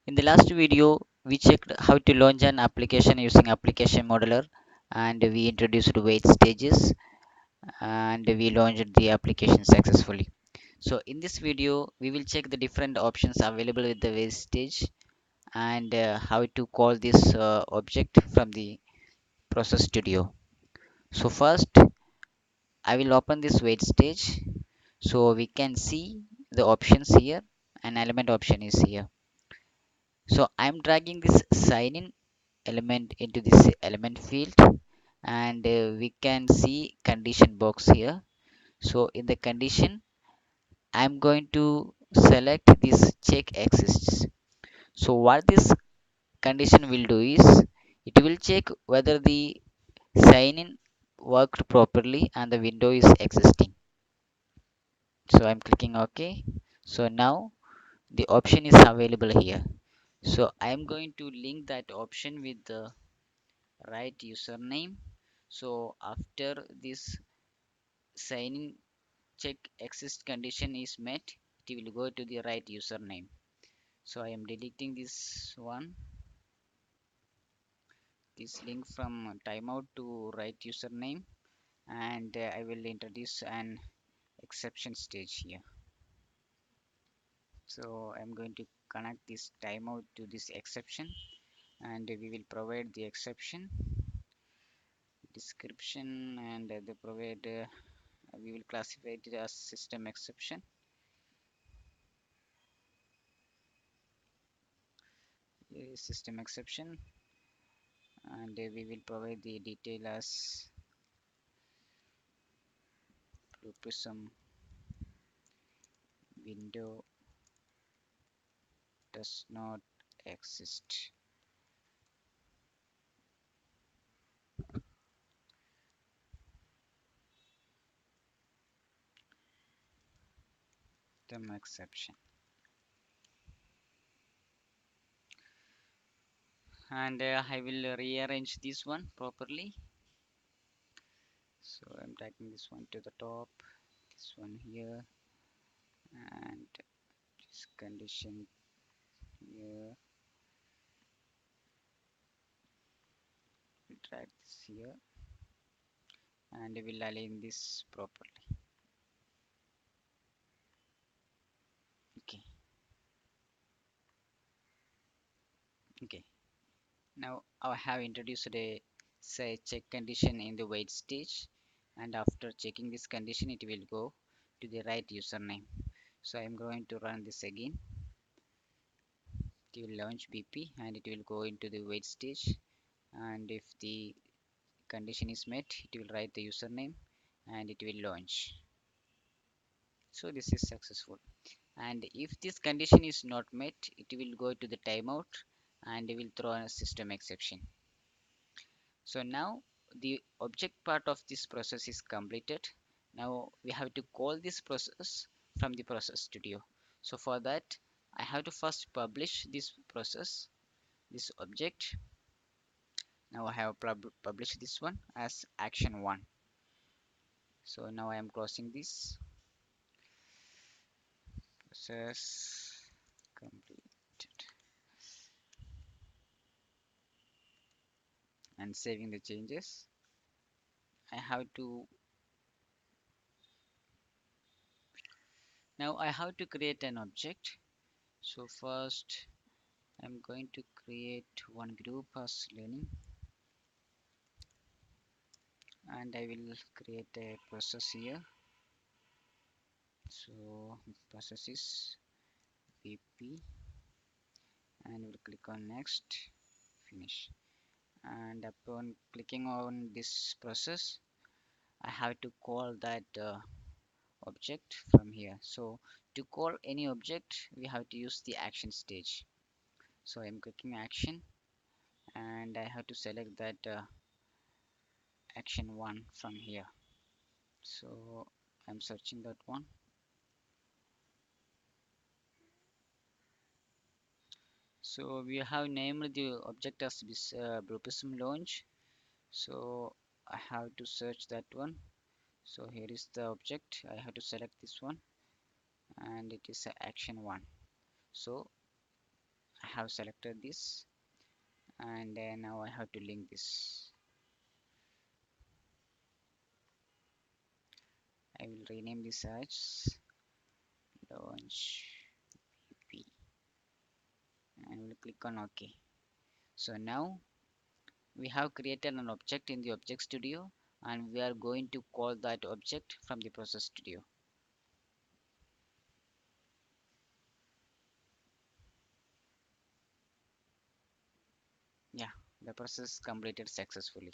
In the last video, we checked how to launch an application using application modeler, and we introduced wait stages, and we launched the application successfully. So in this video, we will check the different options available with the wait stage, and how to call this object from the process studio. So first, I will open this wait stage so we can see the options here. An element option is here. So I'm dragging this sign in element into this element field, and we can see condition box here. So in the condition, I'm going to select this check exists. So what this condition will do is it will check whether the sign in worked properly and the window is existing. So I'm clicking OK. So now the option is available here. So I'm going to link that option with the right username. So after this sign in check exist condition is met, it will go to the right username. So I am deleting this link from timeout to right username, and I will introduce an exception stage here. So I'm going to connect this timeout to this exception, and we will provide the exception description, and we will classify it as system exception. System exception, and we will provide the detail as blueprism window does not exist. System exception, and I will rearrange this one properly. So I'm taking this one to the top, this one here, and this condition here. We'll drag this here, and we'll align this properly. Okay, okay. Now I have introduced a say check condition in the wait stage, and after checking this condition, it will go to the right username. So I'm going to run this again. It will launch BP, and it will go into the wait stage, and if the condition is met, it will write the username and it will launch. So this is successful, and if this condition is not met, it will go to the timeout and it will throw a system exception. So now the object part of this process is completed. Now we have to call this process from the process studio. So for that, I have to first publish this process, this object. Now I have published this one as action 1. So now I am closing this process completed and saving the changes. I have to Now I have to create an object. So first I'm going to create one group as learning, and I will create a process here. So process is VP, and we'll click on next, finish. And upon clicking on this process, I have to call that object from here. So to call any object, we have to use the action stage. So I'm clicking action, and I have to select that action 1 from here. So I'm searching that one. So we have named the object as this blueprism launch. So I have to search that one. So here is the object. I have to select this one, and it is action 1. So I have selected this, and now I have to link this. I will rename this as launch p and we'll click on OK. So now we have created an object in the object studio, and we are going to call that object from the process studio. Yeah, the process completed successfully.